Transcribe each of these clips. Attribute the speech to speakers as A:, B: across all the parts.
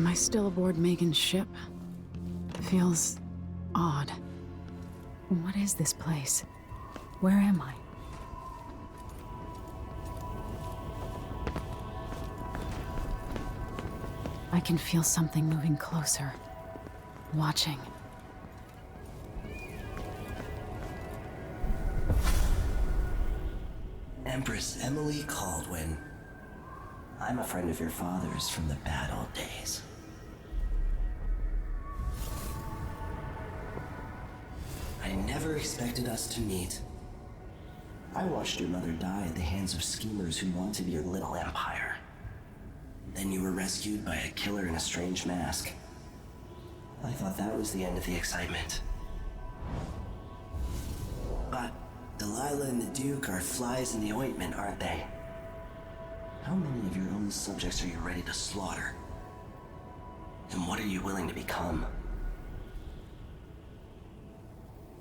A: Am I still aboard Megan's ship? Feels odd. What is this place? Where am I? I can feel something moving closer. Watching.
B: Empress Emily Caldwin. I'm a friend of your father's from the bad old days. I never expected us to meet. I watched your mother die at the hands of schemers who wanted your little empire. Then you were rescued by a killer in a strange mask. I thought that was the end of the excitement. But Delilah and the Duke are flies in the ointment, aren't they? How many of your own subjects are you ready to slaughter? And what are you willing to become?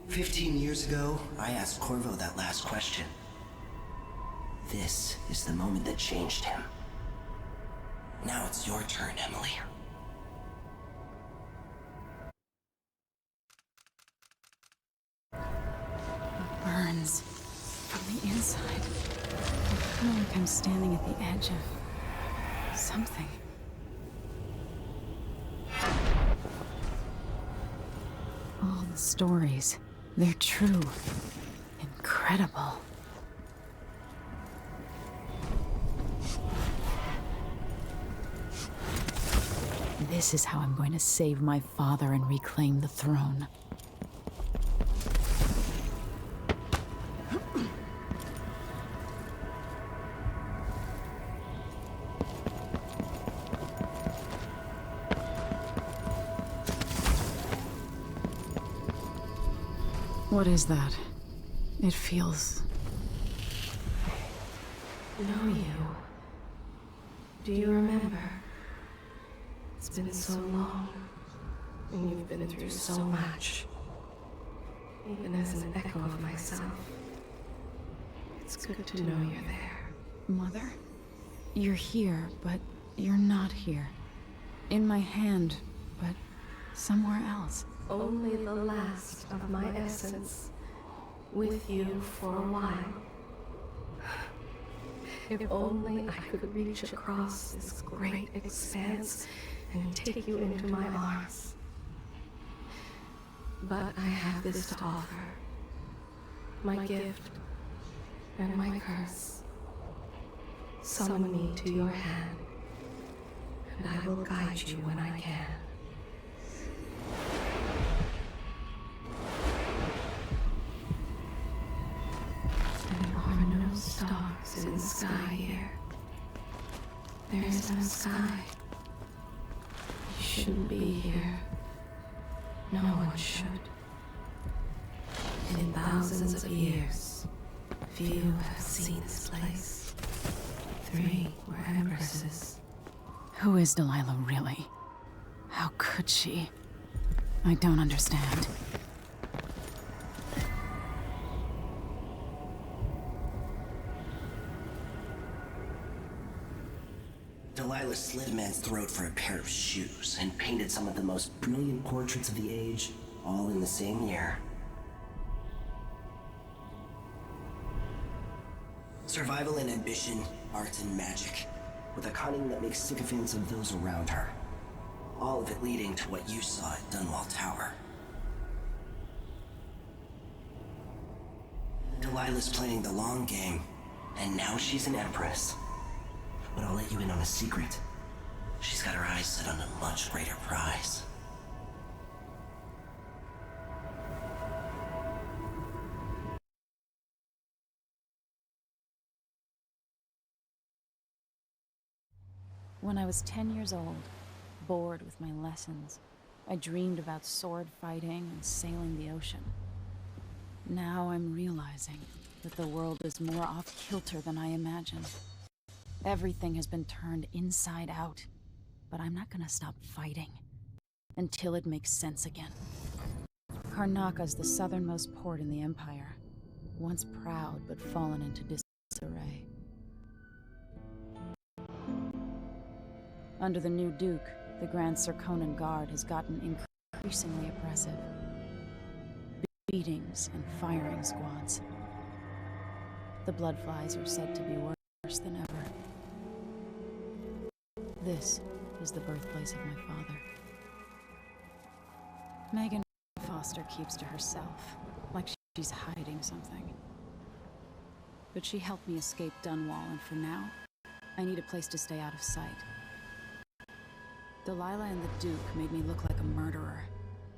B: 15 years ago, I asked Corvo that last question. This is the moment that changed him. Now it's your turn, Emily.
A: It burns from the inside. I feel like I'm standing at the edge of something. All the stories, they're true. Incredible. This is how I'm going to save my father and reclaim the throne. What is that? It feels...
C: Know you. Do you remember? It's been so long, and you've been through so much. Even as an echo of myself, it's good to know you're there.
A: Mother? You're here, but you're not here. In my hand, but somewhere else.
C: Only the last of my essence, with you for a while. If only I could reach across this great expanse and take you into my arms. But I have this to offer. My gift and my curse. Summon me to your hand, and I will guide you when I can. There are no stars in the sky here. There is no sky. You shouldn't be here. No one should. In thousands of years, few have seen this place. 3 were empresses.
A: Who is Delilah really? How could she? I don't understand.
B: Delilah slit a man's throat for a pair of shoes and painted some of the most brilliant portraits of the age, all in the same year. Survival and ambition, art and magic, with a cunning that makes sycophants of those around her. All of it leading to what you saw at Dunwall Tower. Delilah's playing the long game, and now she's an empress. But I'll let you in on a secret. She's got her eyes set on a much greater prize.
A: When I was 10 years old, bored with my lessons, I dreamed about sword fighting and sailing the ocean. Now I'm realizing that the world is more off-kilter than I imagined. Everything has been turned inside out, but I'm not gonna stop fighting until it makes sense again. Karnaka's the southernmost port in the Empire, once proud but fallen into disarray. Under the new Duke, the Grand Serkonan Guard has gotten increasingly oppressive. Beatings and firing squads. The bloodflies are said to be worse than ever. This is the birthplace of my father. Megan Foster keeps to herself, like she's hiding something. But she helped me escape Dunwall, and for now, I need a place to stay out of sight. Delilah and the Duke made me look like a murderer,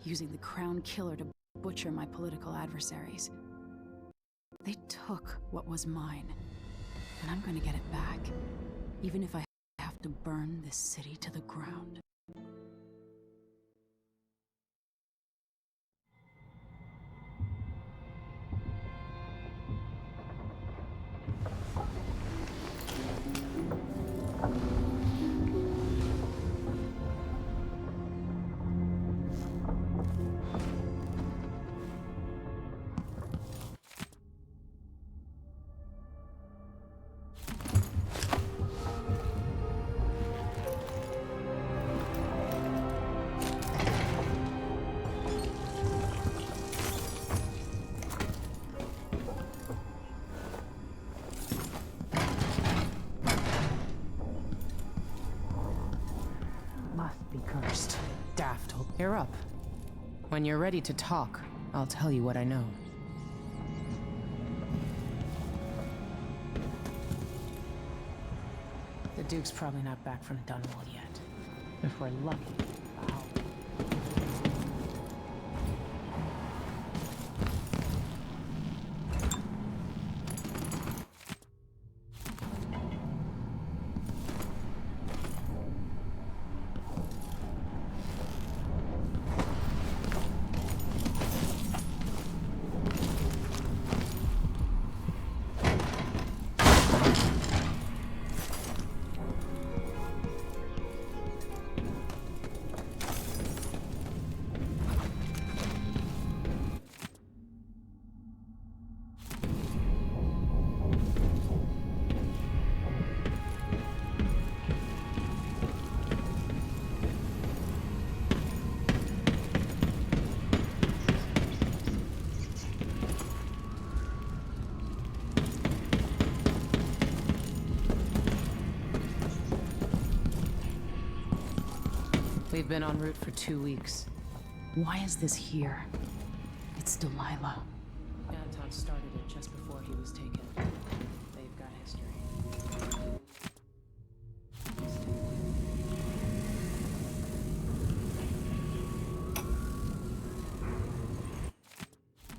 A: using the Crown Killer to butcher my political adversaries. They took what was mine, and I'm gonna get it back, even if I have to burn this city to the ground.
D: Be cursed. Daft. You're up. When you're ready to talk, I'll tell you what I know. The Duke's probably not back from Dunwall yet. If we're lucky, I'll... We've been en route for 2 weeks.
A: Why is this here? It's Delilah.
D: Anton started it just before he was taken. They've got history.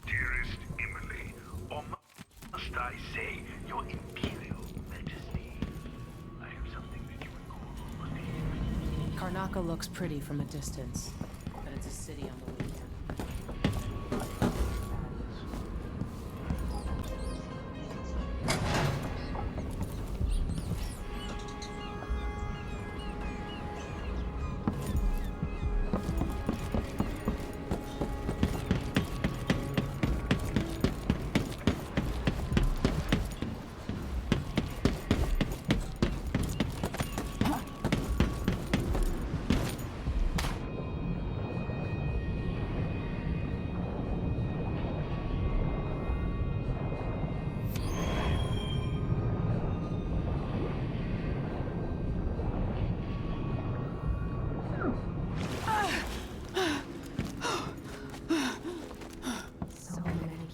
E: Dearest Emily, or must I say, your Imperial Majesty, I have something that you would call a favor.
D: Karnaca looks pretty from a distance, but it's a city on the weekend.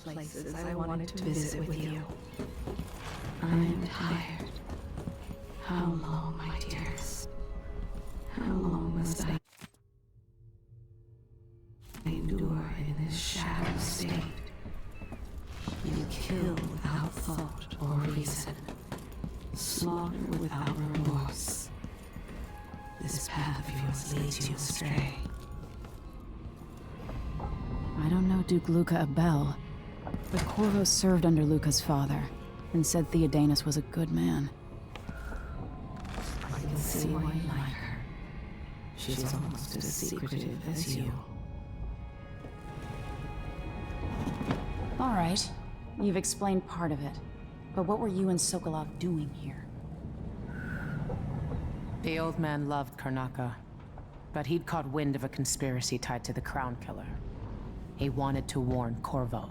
C: Places I wanted to visit with you. I'm tired. How long, my dearest? How long must I endure in this shadow state? You kill without thought or reason. Slaughter without remorse. This path of yours leads you astray.
A: I don't know Duke Luca Abel, but Corvo served under Luca's father, and said Theodanis was a good man.
C: I can see why you like her. She's almost as secretive as you.
A: All right, you've explained part of it, but what were you and Sokolov doing here?
D: The old man loved Karnaca. but he'd caught wind of a conspiracy tied to the Crown Killer. He wanted to warn Corvo.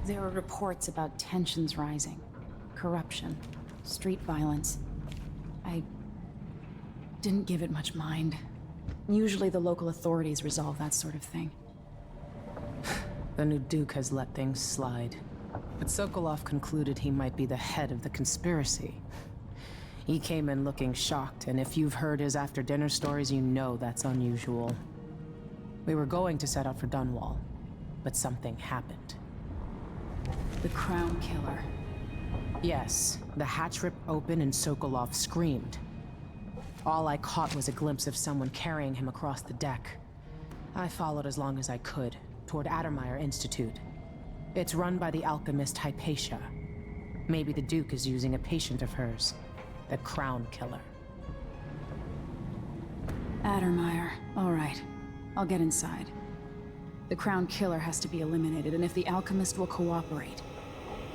A: There were reports about tensions rising, corruption, street violence. I didn't give it much mind. Usually the local authorities resolve that sort of thing.
D: The new Duke has let things slide. But Sokolov concluded he might be the head of the conspiracy. He came in looking shocked, and if you've heard his after-dinner stories, you know that's unusual. We were going to set out for Dunwall, but something happened.
A: The Crown Killer.
D: Yes, the hatch ripped open and Sokolov screamed. All I caught was a glimpse of someone carrying him across the deck. I followed as long as I could, toward Addermeyer Institute. It's run by the alchemist Hypatia. Maybe the Duke is using a patient of hers, the Crown Killer.
A: Addermeyer. All right. I'll get inside. The Crown Killer has to be eliminated, and if the alchemist will cooperate,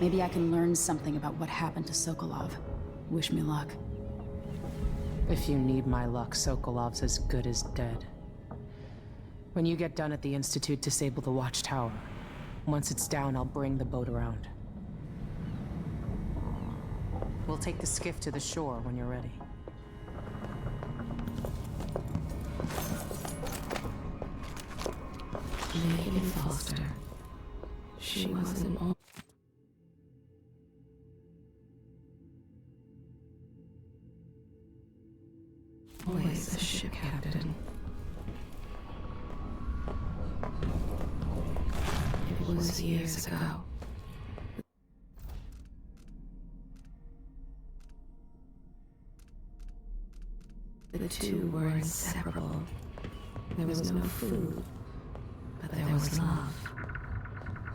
A: maybe I can learn something about what happened to Sokolov. Wish me luck.
D: If you need my luck, Sokolov's as good as dead. When you get done at the Institute, disable the watchtower. Once it's down, I'll bring the boat around. We'll take the skiff to the shore when you're ready.
C: Megan Foster. She wasn't always a ship captain. It was years ago. The two were inseparable. There was no food, but there was love.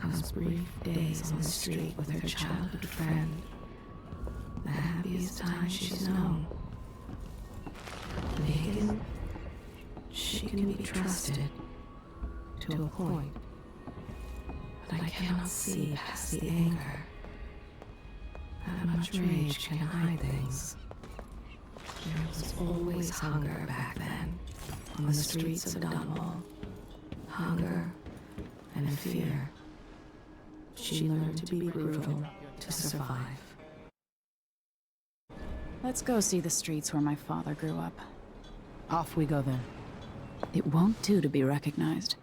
C: Those brief days on the street with her childhood friend. The happiest time she's known. Megan, she can be trusted to a point. But I cannot see past the anger. That much rage can hide things. There was always hunger back then, on the streets of Dunwall. Hunger and fear. She learned to be brutal to survive.
A: Let's go see the streets where my father grew up.
D: Off we go then.
A: It won't do to be recognized.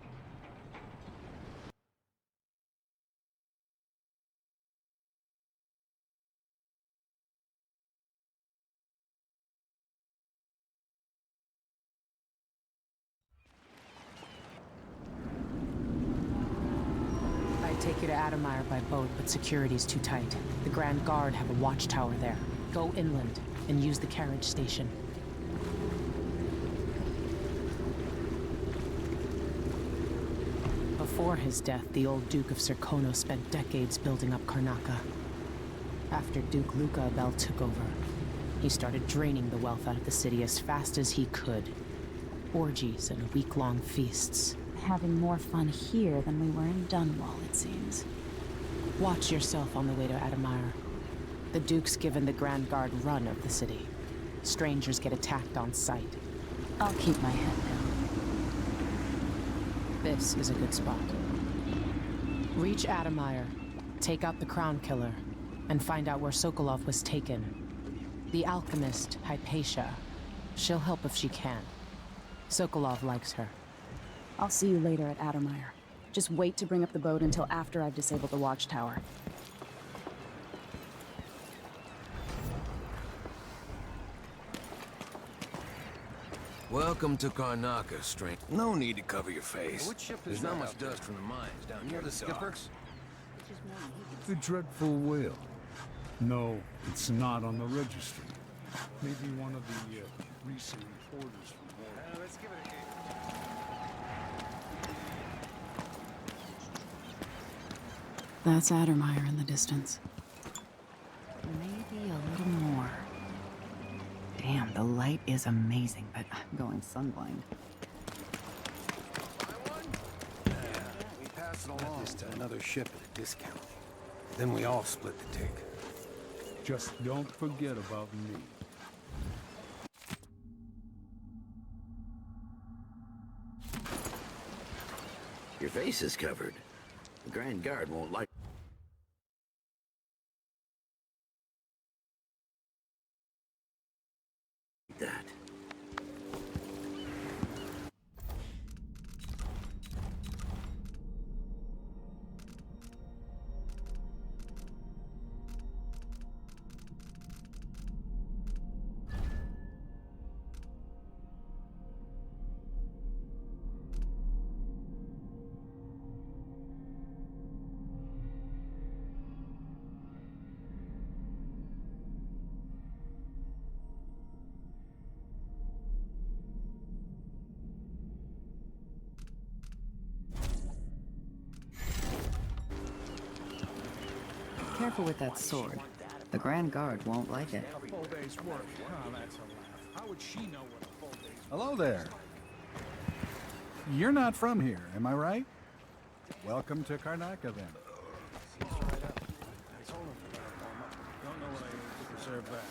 D: I'd take you to Addermeyer by boat, but security's too tight. The Grand Guard have a watchtower there. Go inland and use the carriage station. Before his death, the old Duke of Serkonos spent decades building up Karnaca. After Duke Luca Abel took over, he started draining the wealth out of the city as fast as he could. Orgies and week-long feasts.
A: Having more fun here than we were in Dunwall, it seems.
D: Watch yourself on the way to Addermeyer. The Duke's given the Grand Guard run of the city. Strangers get attacked on sight.
A: I'll keep my head down.
D: This is a good spot. Reach Addermeyer, take out the Crown Killer, and find out where Sokolov was taken. The alchemist, Hypatia. She'll help if she can. Sokolov likes her.
A: I'll see you later at Addermeyer. Just wait to bring up the boat until after I've disabled the watchtower.
F: Welcome to Karnaca, stranger. No need to cover your face. There's not much dust from the mines down near the docks.
G: The dreadful whale. No, it's not on the registry. Maybe one of the recent reporters from war.
F: Let's give it a game.
A: That's Addermeyer in the distance. Maybe a little more.
H: Damn, the light is amazing, but I'm going sunblind.
F: We pass it along. This to another ship at a discount. Then we all split the take.
G: Just don't forget about me.
I: Your face is covered. The Grand Guard won't like that.
H: Careful with that sword. The Grand Guard won't like it.
G: A full day's work. Oh, that's a laugh. How would she know what a full day's work?
J: Hello there. You're not from here, am I right? Welcome to Karnaca, then.
F: I told him to warm up. Don't know what I ate to deserve that.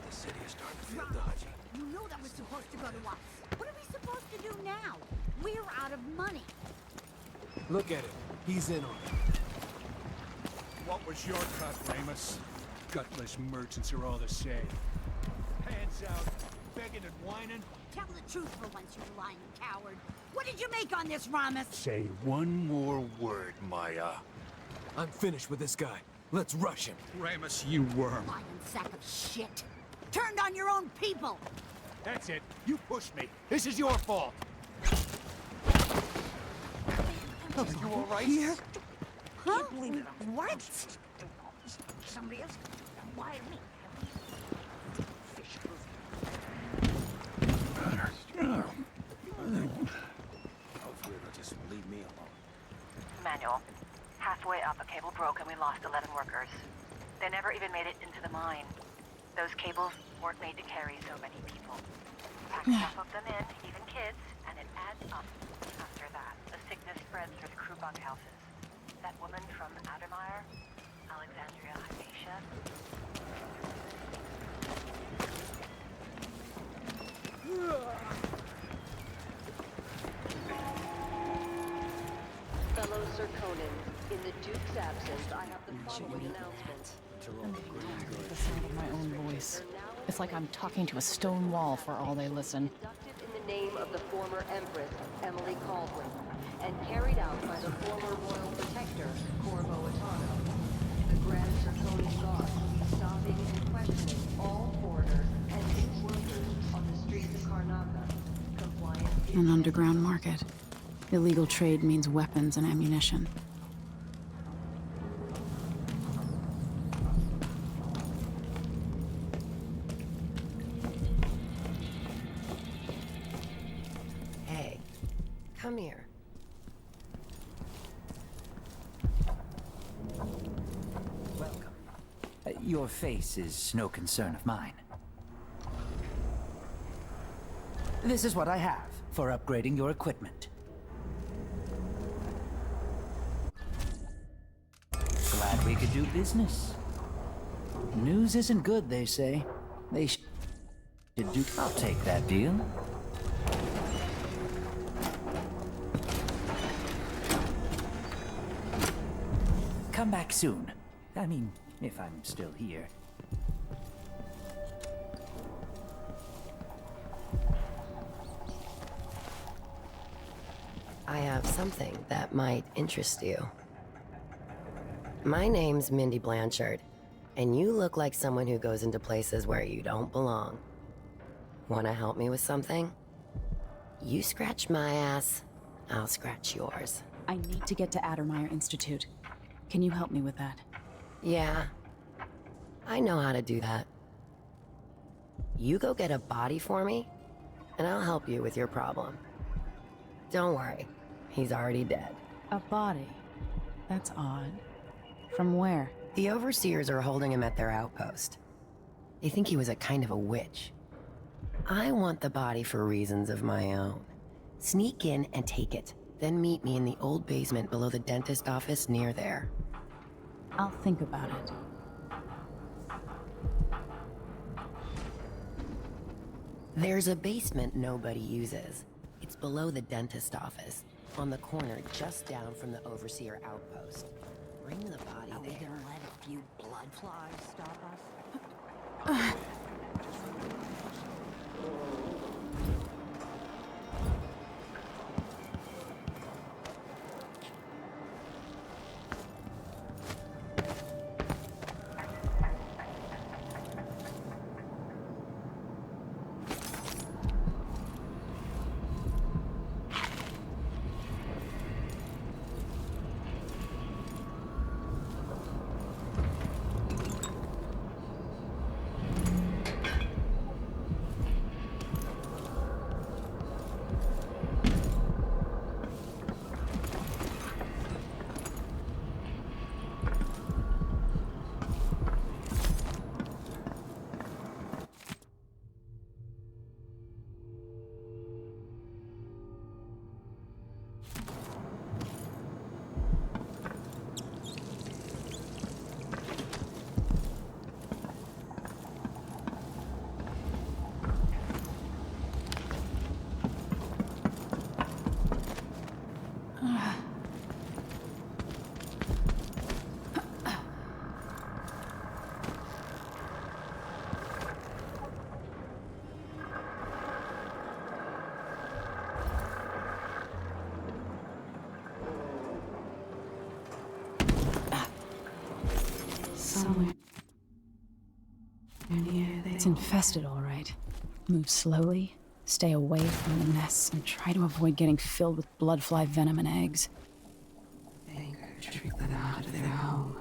I: The city is starting to feel dodgy.
K: You know that was supposed to go to us. What are we supposed to do now? We're out of money.
F: Look at it. He's in on it.
G: What was your cut, Ramus? Gutless merchants are all the same. Hands out, begging and whining.
K: Tell the truth for once, you lying coward. What did you make on this, Ramus?
G: Say one more word, Maya.
F: I'm finished with this guy. Let's rush him.
G: Ramus, you worm.
K: Lying sack of shit. Turned on your own people.
G: That's it. You pushed me. This is your fault.
K: Are you all right? Here? Huh? What? Somebody else? Why me?
F: Hopefully they'll just leave me alone.
L: Manual. Halfway up, a cable broke and we lost 11 workers. They never even made it into the mine. Those cables weren't made to carry so many people. Pack enough of them in, even kids, and it adds up. After that, the sickness spreads through the crew bunkhouses. That woman from Addermeyer, Alexandria Hypatia.
M: Fellow Sir Conan, in the Duke's absence, I have the following announcement.
A: The sound of my own voice. It's like I'm talking to a stone wall for all they listen.
M: Conducted in the name of the former Empress, Emily Caldwin, and carried out by the former Royal Protector, Corvo Atano. The Grand Sir Conan Guard will be stopping and questioning all foreigners and new workers on the streets of Karnaca. Compliance is
A: An underground market. Illegal trade means weapons and ammunition.
C: Hey, come here.
N: Welcome. Your face is no concern of mine. This is what I have for upgrading your equipment. Glad we could do business. News isn't good, they say. They should do. I'll take that deal. Come back soon. I mean, if I'm still here.
C: I have something that might interest you. My name's Mindy Blanchard, and you look like someone who goes into places where you don't belong. Wanna help me with something? You scratch my ass, I'll scratch yours.
A: I need to get to Addermeyer Institute. Can you help me with that?
C: Yeah, I know how to do that. You go get a body for me, and I'll help you with your problem. Don't worry, he's already dead.
A: A body? That's odd. From where?
C: The overseers are holding him at their outpost. They think he was a kind of a witch. I want the body for reasons of my own. Sneak in and take it, then meet me in the old basement below the dentist office near there.
A: I'll think about it.
C: There's a basement nobody uses. It's
O: below the dentist office, on the corner just down from the overseer outpost. Bring the body
K: Are we
O: there.
K: gonna let a few blood flies stop us?
C: Somewhere near there.
A: It's infested, all right. Move slowly, stay away from the nests, and try to avoid getting filled with bloodfly venom and eggs.
C: They could trick them out of their home.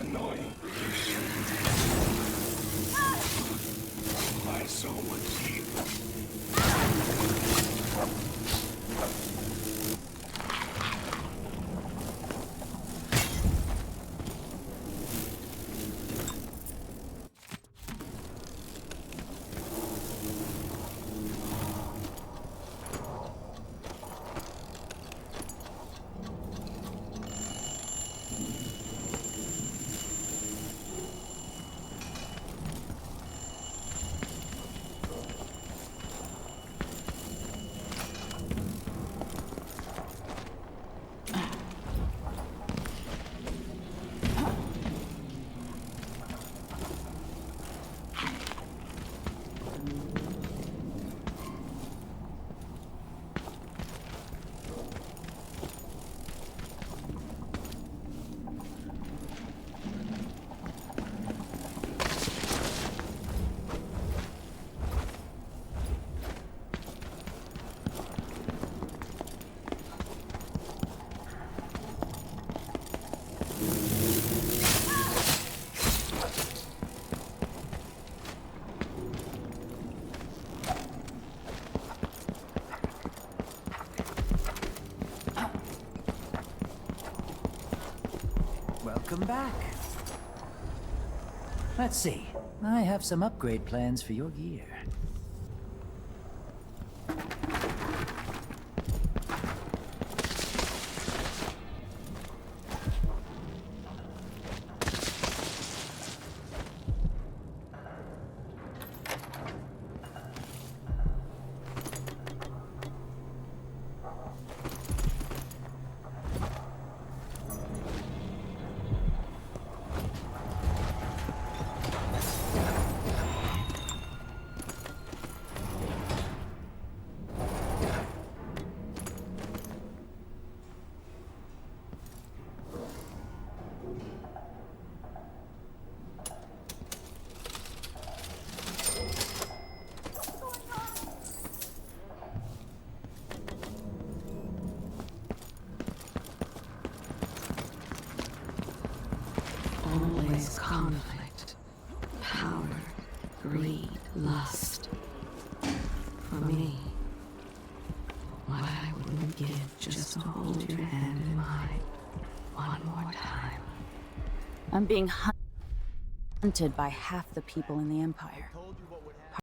E: annoying. My soul would keep.
N: Welcome back. Let's see. I have some upgrade plans for your gear.
C: Always conflict, power, greed, lust. For me, what I wouldn't give just to hold your hand in mine one more time.
A: I'm being hunted by half the people in the Empire.